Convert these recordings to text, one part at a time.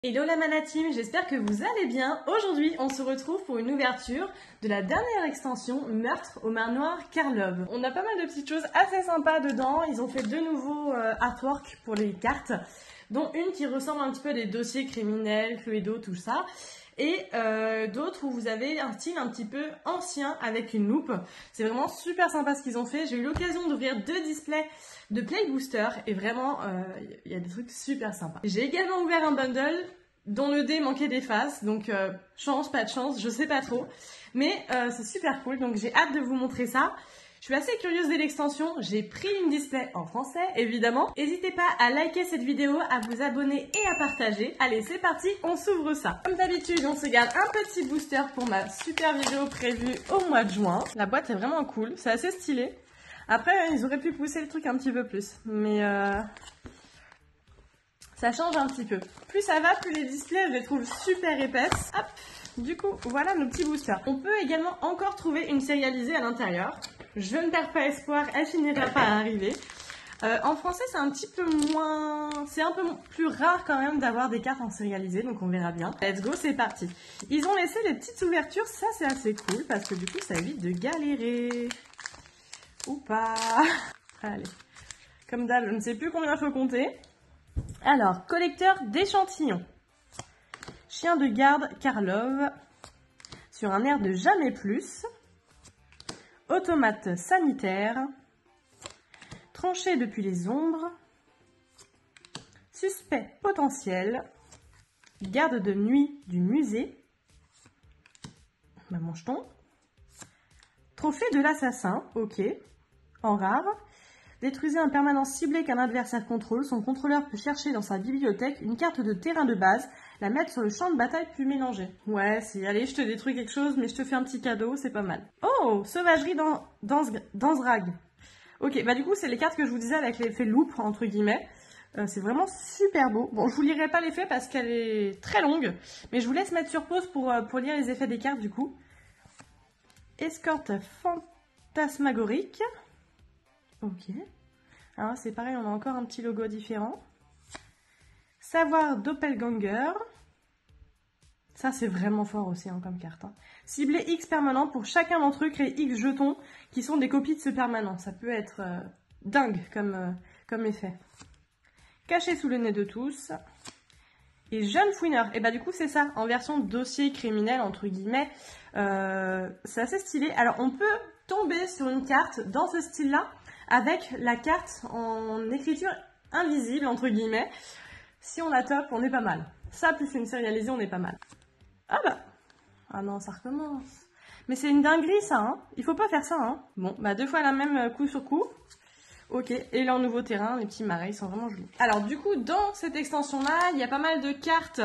Hello la Mana Team, j'espère que vous allez bien. Aujourd'hui, on se retrouve pour une ouverture de la dernière extension Meurtre au manoir Karlov. On a pas mal de petites choses assez sympas dedans. Ils ont fait de nouveaux artworks pour les cartes, dont une qui ressemble un petit peu à des dossiers criminels, Cluedo, tout ça. Et d'autres où vous avez un style un petit peu ancien avec une loupe. C'est vraiment super sympa ce qu'ils ont fait. J'ai eu l'occasion d'ouvrir 2 displays de Play Booster et vraiment il y a des trucs super sympas. J'ai également ouvert un bundle dont le dé manquait des faces, donc chance, pas de chance, je sais pas trop. Mais c'est super cool, donc j'ai hâte de vous montrer ça. Je suis assez curieuse de l'extension, j'ai pris une display en français, évidemment. N'hésitez pas à liker cette vidéo, à vous abonner et à partager. Allez, c'est parti, on s'ouvre ça. Comme d'habitude, on se garde un petit booster pour ma super vidéo prévue au mois de juin. La boîte est vraiment cool, c'est assez stylé. Après, ils auraient pu pousser le truc un petit peu plus, mais ça change un petit peu. Plus ça va, plus les displays, je les trouve super épaisses. Hop, du coup, voilà nos petits boosters. On peut également encore trouver une sérialisée à l'intérieur. Je ne perds pas espoir, elle finira par arriver. En français, c'est un petit peu moins... C'est un peu plus rare quand même d'avoir des cartes en sérialisé, donc on verra bien. Let's go, c'est parti. Ils ont laissé des petites ouvertures, ça c'est assez cool, parce que du coup, ça évite de galérer. Ou pas. Allez. Comme d'hab, je ne sais plus combien il faut compter. Alors, collecteur d'échantillons. Chien de garde Karlov. Sur un air de jamais plus. Automate sanitaire. Tranché depuis les ombres. Suspect potentiel. Garde de nuit du musée. Maman jeton. Trophée de l'assassin, ok. En rare. Détruisez un permanent ciblé qu'un adversaire contrôle. Son contrôleur peut chercher dans sa bibliothèque une carte de terrain de base, la mettre sur le champ de bataille puis mélanger. Ouais, si, allez, je te détruis quelque chose, mais je te fais un petit cadeau, c'est pas mal. Oh, sauvagerie dans Zrag. Ok, bah du coup, c'est les cartes que je vous disais avec l'effet loupe, entre guillemets. C'est vraiment super beau. Bon, je vous lirai pas l'effet parce qu'elle est très longue, mais je vous laisse mettre sur pause pour lire les effets des cartes du coup. Escorte fantasmagorique. Ok. Alors c'est pareil, on a encore un petit logo différent. Savoir doppelganger. Ça c'est vraiment fort aussi hein, comme carte. Hein. Cibler X permanent pour chacun d'entre eux, créer X jetons qui sont des copies de ce permanent. Ça peut être dingue comme effet. Caché sous le nez de tous. Et jeune fouineur. Et bah du coup c'est ça, en version dossier criminel entre guillemets. C'est assez stylé. Alors on peut tomber sur une carte dans ce style-là avec la carte en écriture invisible entre guillemets. Si on la top, on est pas mal. Ça plus une sérialisée, on est pas mal. Ah bah, ah non, ça recommence. Mais c'est une dinguerie ça, hein. Il faut pas faire ça, hein. Bon, bah 2 fois la même coup sur coup. Ok, et là en nouveau terrain, les petits marais, ils sont vraiment jolis. Alors du coup, dans cette extension-là, il y a pas mal de cartes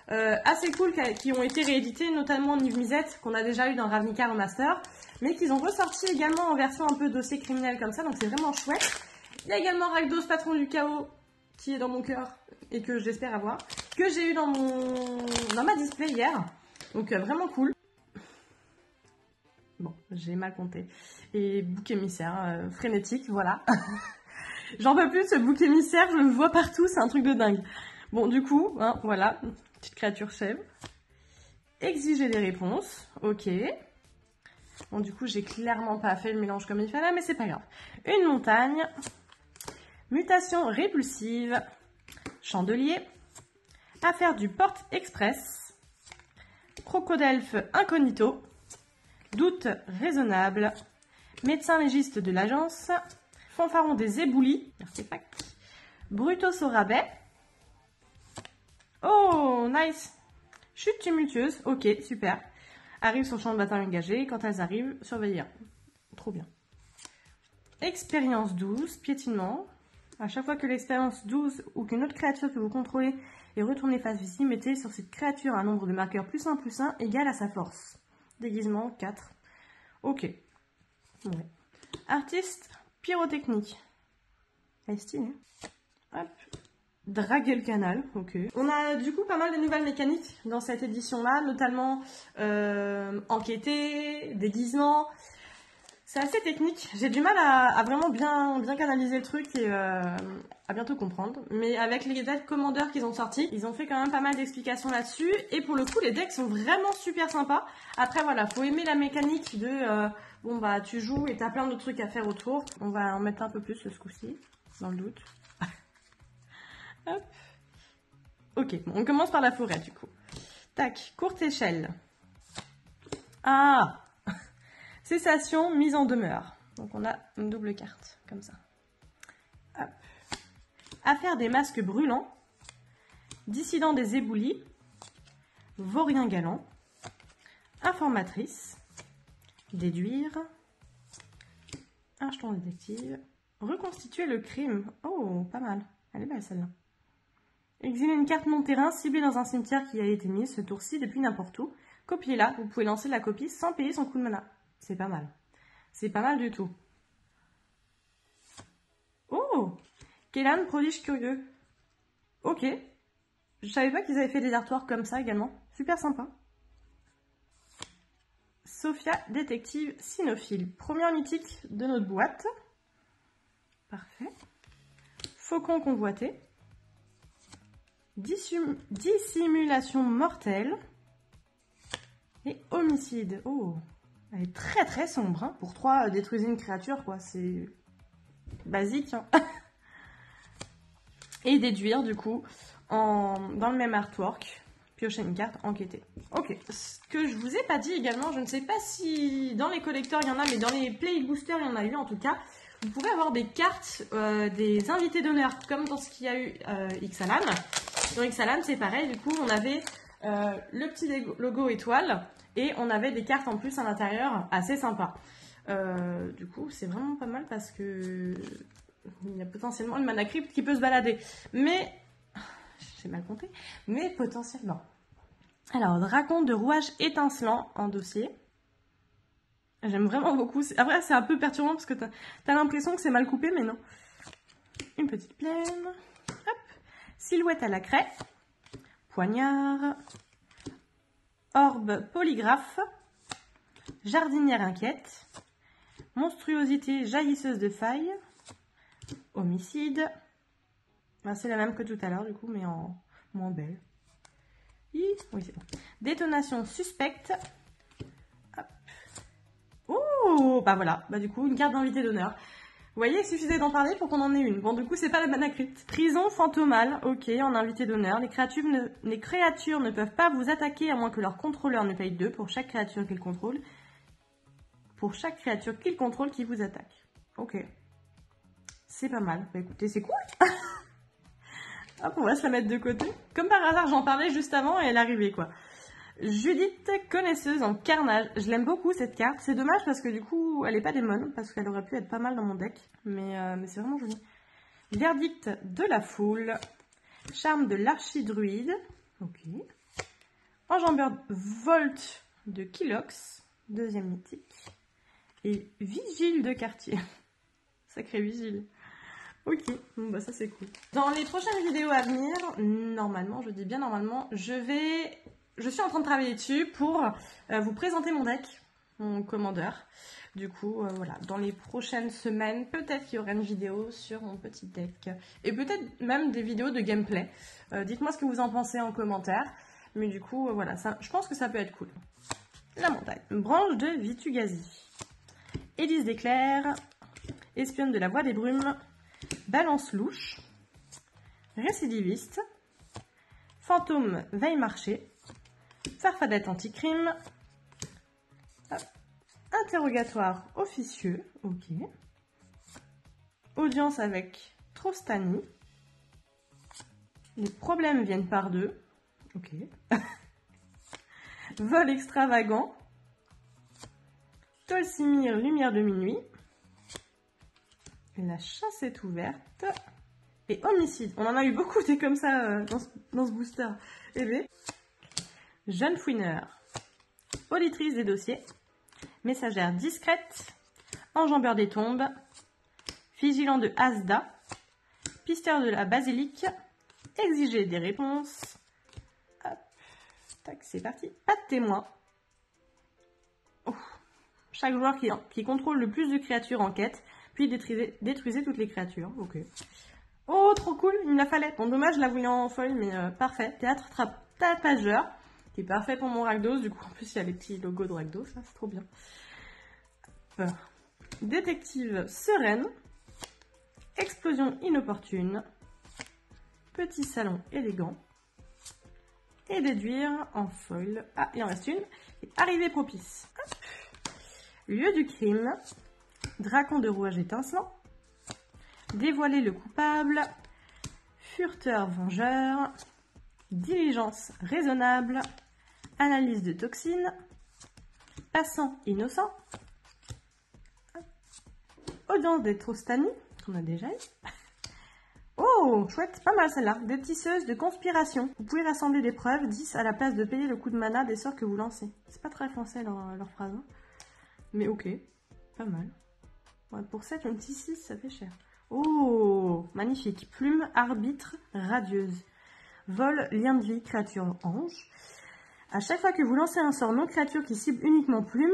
assez cool qui ont été rééditées, notamment Niv-Mizzet, qu'on a déjà eu dans Ravnica Remaster, mais qu'ils ont ressorti également en version un peu dossier criminel comme ça, donc c'est vraiment chouette. Il y a également Rakdos, patron du chaos, qui est dans mon cœur, et que j'espère avoir, que j'ai eu dans ma display hier, donc vraiment cool. Bon, j'ai mal compté. Et bouc émissaire, frénétique, voilà. J'en peux plus de ce bouc émissaire, je le vois partout, c'est un truc de dingue. Bon, du coup, hein, voilà, petite créature chèvre. Exiger des réponses, ok. Bon, du coup, j'ai clairement pas fait le mélange comme il fallait, mais c'est pas grave. Une montagne. Mutation répulsive. Chandelier. Affaire du Porte Express. Crocodelfe incognito. Doute raisonnable. Médecin légiste de l'agence. Fanfaron des éboulis. Artefact. Brutos au rabais. Oh, nice. Chute tumultueuse. Ok, super. Arrive sur le champ de bataille engagé. Quand elles arrivent, surveillez un. Trop bien. Expérience 12. Piétinement. À chaque fois que l'expérience 12 ou qu'une autre créature que vous contrôlez est retournée face visible, mettez sur cette créature un nombre de marqueurs +1/+1 égal à sa force. Déguisement 4. Ok. Ouais. Artiste pyrotechnique. Elle est stylée. Hop. Draguer le canal, ok. On a du coup pas mal de nouvelles mécaniques dans cette édition-là, notamment enquêter, déguisement. C'est assez technique. J'ai du mal à vraiment bien canaliser le truc et à bientôt comprendre. Mais avec les decks commandeurs qu'ils ont sortis, ils ont fait quand même pas mal d'explications là-dessus. Et pour le coup, les decks sont vraiment super sympas. Après, voilà, faut aimer la mécanique de... bon, bah, tu joues et t'as plein de trucs à faire autour. On va en mettre un peu plus ce coup-ci, dans le doute. Hop. Ok, bon, on commence par la forêt, du coup. Tac, courte échelle. Ah! Cessation, mise en demeure. Donc on a une double carte, comme ça. Hop. Affaire des masques brûlants. Dissident des éboulis. Vaurien galant. Informatrice. Déduire. Un jeton détective. Reconstituer le crime. Oh, pas mal. Elle est belle celle-là. Exiler une carte non-terrain ciblée dans un cimetière qui a été mise ce tour-ci depuis n'importe où. Copiez-la. Vous pouvez lancer la copie sans payer son coup de mana. C'est pas mal. C'est pas mal du tout. Oh! Kélan, prodige curieux. Ok. Je savais pas qu'ils avaient fait des artworks comme ça également. Super sympa. Sophia, détective cynophile. Première mythique de notre boîte. Parfait. Faucon convoité. Dissimulation mortelle. Et homicide. Oh! Elle est très très sombre, hein. Pour 3, détruisez une créature, quoi. C'est basique, hein. Et déduire, du coup, dans le même artwork, piocher une carte, enquêter. Ok. Ce que je vous ai pas dit également, je ne sais pas si dans les collecteurs il y en a, mais dans les play boosters il y en a eu en tout cas. Vous pouvez avoir des cartes, des invités d'honneur, comme dans ce qu'il y a eu Ixalan. Dans Ixalan, c'est pareil, du coup, on avait le petit logo étoile. Et on avait des cartes en plus à l'intérieur assez sympas. Du coup, c'est vraiment pas mal parce que il y a potentiellement une mana crypt qui peut se balader. Mais, j'ai mal compté, mais potentiellement. Alors, dracon de rouage étincelant en dossier. J'aime vraiment beaucoup. Après, c'est un peu perturbant parce que t'as l'impression que c'est mal coupé, mais non. Une petite plaine. Hop. Silhouette à la craie. Poignard. Orbe polygraphe, jardinière inquiète, monstruosité jaillisseuse de failles, homicide. Ben, c'est la même que tout à l'heure du coup, mais en moins belle. Oui, c'est bon. Détonation suspecte. Hop. Oh, bah voilà, bah du coup une carte d'invité d'honneur. Vous voyez, il suffisait d'en parler pour qu'on en ait une. Bon, du coup, c'est pas la mana crypt. Prison fantomale, ok, en invité d'honneur. Les créatures ne peuvent pas vous attaquer à moins que leur contrôleur ne paye 2 pour chaque créature qu'ils contrôlent. Pour chaque créature qu'ils contrôlent qui vous attaque. Ok. C'est pas mal. Bah écoutez, c'est cool. Hop, on va se la mettre de côté. Comme par hasard, j'en parlais juste avant et elle arrivait, quoi. Judith, connaisseuse en carnage. Je l'aime beaucoup cette carte. C'est dommage parce que du coup, elle est pas démon, parce qu'elle aurait pu être pas mal dans mon deck. Mais c'est vraiment joli. Verdict de la foule. Charme de l'archidruide. Ok. Enjambeur Volt de Kilox. Deuxième mythique. Et Vigile de quartier. Sacré Vigile. Ok, bon bah ça c'est cool. Dans les prochaines vidéos à venir, normalement, je dis bien normalement, je suis en train de travailler dessus pour vous présenter mon deck, mon commandeur. Du coup, voilà, dans les prochaines semaines, peut-être qu'il y aura une vidéo sur mon petit deck. Et peut-être même des vidéos de gameplay. Dites-moi ce que vous en pensez en commentaire. Mais du coup, voilà, ça, je pense que ça peut être cool. La montagne. Branche de Vitu-Ghazi. Élise d'éclair. Espionne de la voie des brumes. Balance louche. Récidiviste. Fantôme veille marché. Farfadette anticrime. Interrogatoire officieux. Ok. Audience avec Trostani. Les problèmes viennent par deux. Ok. Vol extravagant. Tolsimir, lumière de minuit. La chasse est ouverte. Et homicide. On en a eu beaucoup des comme ça dans ce booster. Eh bien. Jeune fouineur. Auditrice des dossiers. Messagère discrète. Enjambeur des tombes. Vigilant de Asda. Pisteur de la basilique. Exiger des réponses. Hop. Tac, c'est parti. Pas de témoin. Oh. Chaque joueur qui contrôle le plus de créatures en quête, puis détruisez toutes les créatures. Ok. Oh, trop cool, il me la fallait. Bon, dommage, je la voulais en foil, mais parfait. Théâtre tapageur, qui est parfait pour mon Rakdos. Du coup, en plus, il y a les petits logos de Rakdos, ça, c'est trop bien. Détective sereine. Explosion inopportune. Petit salon élégant. Et déduire en foil. Ah, il en reste une. Et arrivée propice. Hop. Lieu du crime. Dracon de rouage étincelant. Dévoiler le coupable. Furteur vengeur. Diligence raisonnable. Analyse de toxines. Passant innocent. Audience des Trostani, qu'on a déjà eu. Oh, chouette, pas mal celle-là. Des tisseuses de conspiration. Vous pouvez rassembler des preuves, 10 à la place de payer le coût de mana des sorts que vous lancez. C'est pas très français leur phrase. Hein. Mais ok, pas mal. Ouais, pour 7, un petit 6, ça fait cher. Oh, magnifique. Plume, arbitre, radieuse. Vol, lien de vie, créature, ange. À chaque fois que vous lancez un sort non créature qui cible uniquement plume,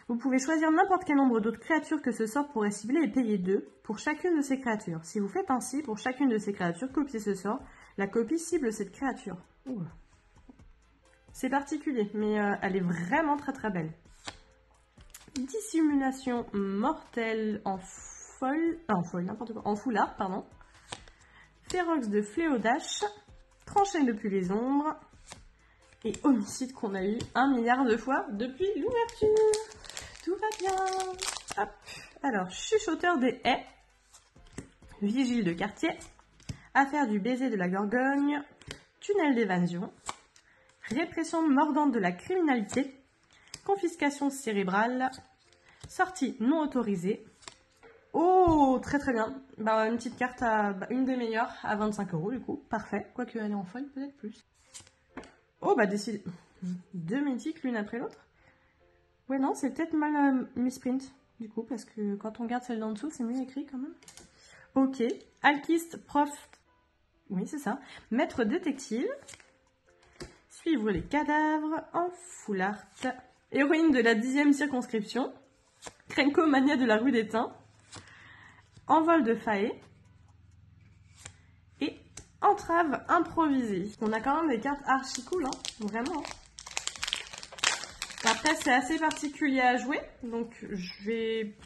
vous pouvez choisir n'importe quel nombre d'autres créatures que ce sort pourrait cibler et payer 2 pour chacune de ces créatures. Si vous faites ainsi, pour chacune de ces créatures, copiez ce sort. La copie cible cette créature. C'est particulier, mais elle est vraiment très très belle. Dissimulation mortelle en foil, n'importe quoi, en foulard, pardon. Férox de fléau-dash, tranchée depuis les ombres, et homicide qu'on a eu 1 milliard de fois depuis l'ouverture. Tout va bien. Hop. Alors, chuchoteur des haies, vigile de quartier, affaire du baiser de la Gorgogne, tunnel d'évasion, répression mordante de la criminalité, confiscation cérébrale, sortie non autorisée. Oh, très très bien. Bah, une petite carte à une des meilleures à 25 € du coup. Parfait. Quoique elle est en foil, peut-être plus. Oh, bah décidé. 2 mythiques l'une après l'autre. Ouais, non, c'est peut-être mal misprint, du coup, parce que quand on regarde celle d'en dessous, c'est mieux écrit quand même. Ok. Alchiste, prof. Oui, c'est ça. Maître détective. Suivre les cadavres en full art. Héroïne de la 10e circonscription. Krenko, mania de la rue des Thym. Envol de Faé. Et entrave improvisée. On a quand même des cartes archi cool, hein. Vraiment. Hein. Après, c'est assez particulier à jouer, donc je vais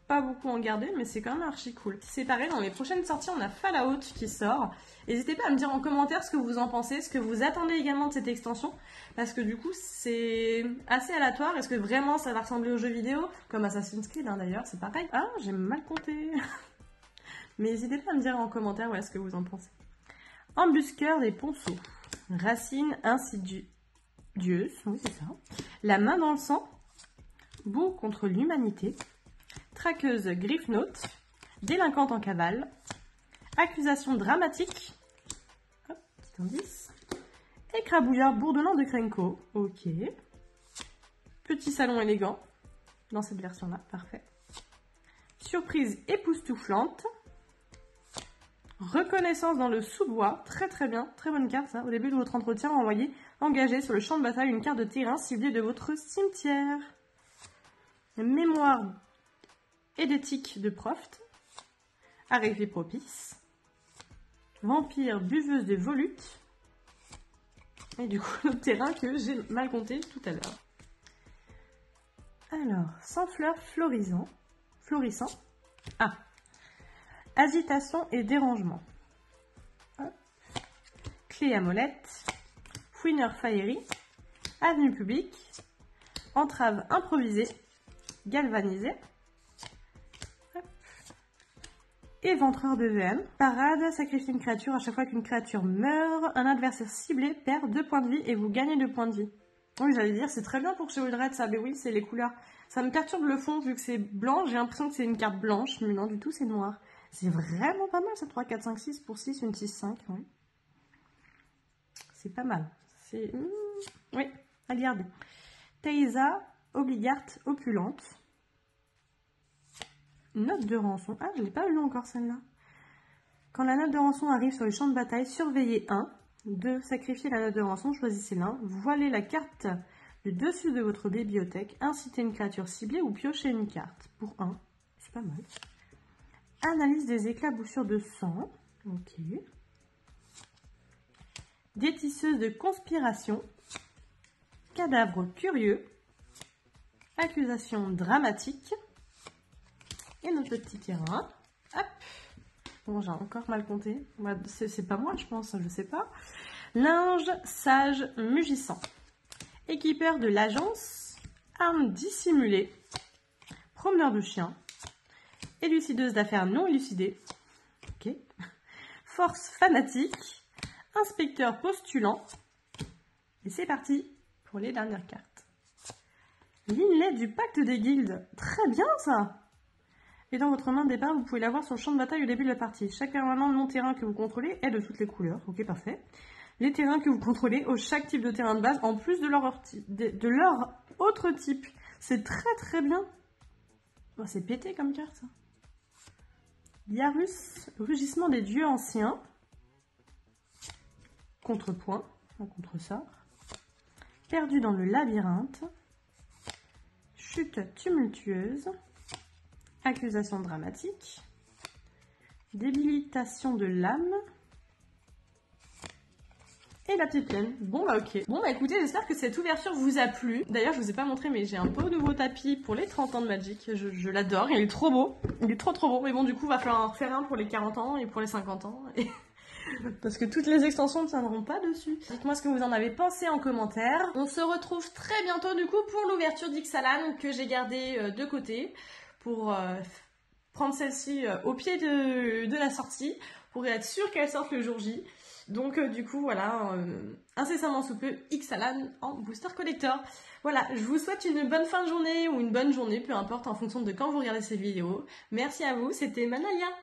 pas beaucoup en garder, mais c'est quand même archi cool. C'est pareil, dans les prochaines sorties, on a Fallout qui sort. N'hésitez pas à me dire en commentaire ce que vous en pensez, ce que vous attendez également de cette extension, parce que du coup, c'est assez aléatoire. Est-ce que vraiment ça va ressembler aux jeux vidéo, comme Assassin's Creed hein, d'ailleurs, c'est pareil. Ah, j'ai mal compté. Mais n'hésitez pas à me dire en commentaire ce que vous en pensez. Embusqueur des ponceaux. Racine insidieuse. Oui, c'est ça. La main dans le sang. Boue contre l'humanité. Traqueuse Griffnote. Délinquante en cavale. Accusation dramatique. Hop, petit indice. Écrabouilleur bourdonnant de Krenko. Ok. Petit salon élégant. Dans cette version-là, parfait. Surprise époustouflante. Reconnaissance dans le sous-bois, très très bien, très bonne carte ça. Au début de votre entretien, engagez sur le champ de bataille une carte de terrain ciblée de votre cimetière. Mémoire édétique de Proft. Arrivée propice. Vampire buveuse de volutes. Et du coup, le terrain que j'ai mal compté tout à l'heure. Alors, sans fleurs florissant. Ah. Agitation et dérangement. Hop. Clé à molette. Fouineur faillerie. Avenue publique. Entrave improvisée. Galvanisée. Hop. Éventreur de VM. Parade. Sacrifier une créature à chaque fois qu'une créature meurt. Un adversaire ciblé perd 2 points de vie et vous gagnez 2 points de vie. Oui, j'allais dire, c'est très bien pour chez Wildred ça. Mais oui, c'est les couleurs. Ça me perturbe le fond vu que c'est blanc. J'ai l'impression que c'est une carte blanche. Mais non, du tout, c'est noir. C'est vraiment pas mal, ça, 3, 4, 5, 6 pour 6, une 6, 5, oui. C'est pas mal. C'est... Oui, à garder. Thaisa, obligate, opulente. Note de rançon. Ah, je l'ai pas lu encore, celle-là. Quand la note de rançon arrive sur le champ de bataille, surveillez 1. 2. Sacrifiez la note de rançon, choisissez l'un. Voilez la carte le dessus de votre bibliothèque, incitez une créature ciblée ou piochez une carte. Pour 1, c'est pas mal. Analyse des éclaboussures de sang. Ok. Détisseuse de conspiration. Cadavre curieux. Accusation dramatique. Et notre petit terrain. Hop. Bon, j'ai encore mal compté. C'est pas moi, je pense, je sais pas. Linge sage mugissant. Équipeur de l'agence. Arme dissimulée. Promeneur de chien. Élucideuse d'affaires non élucidées. Ok. Force fanatique. Inspecteur postulant. Et c'est parti pour les dernières cartes. L'inlet du pacte des guildes. Très bien ça. Et dans votre main de départ, vous pouvez l'avoir sur le champ de bataille au début de la partie. Chaque permanent non-terrain que vous contrôlez est de toutes les couleurs. Ok, parfait. Les terrains que vous contrôlez ont chaque type de terrain de base en plus de leur autre type. C'est très très bien. Oh, c'est pété comme carte ça. Yarus, rugissement des dieux anciens. Contrepoint, un contre-sort. Perdu dans le labyrinthe. Chute tumultueuse. Accusation dramatique. Débilitation de l'âme. Et la petite plaine. Bon bah ok. Bon bah écoutez, j'espère que cette ouverture vous a plu. D'ailleurs, je vous ai pas montré, mais j'ai un beau nouveau tapis pour les 30 ans de Magic. Je l'adore, il est trop beau. Il est trop beau. Mais bon, du coup, va falloir en faire un pour les 40 ans et pour les 50 ans. Parce que toutes les extensions ne tiendront pas dessus. Dites-moi ce que vous en avez pensé en commentaire. On se retrouve très bientôt du coup pour l'ouverture d'Ixalan que j'ai gardée de côté pour prendre celle-ci au pied de la sortie pour être sûr qu'elle sorte le jour J. Donc du coup voilà, incessamment sous peu, Ixalan en booster collector. Voilà, je vous souhaite une bonne fin de journée ou une bonne journée, peu importe en fonction de quand vous regardez cette vidéo. Merci à vous, c'était Manaya.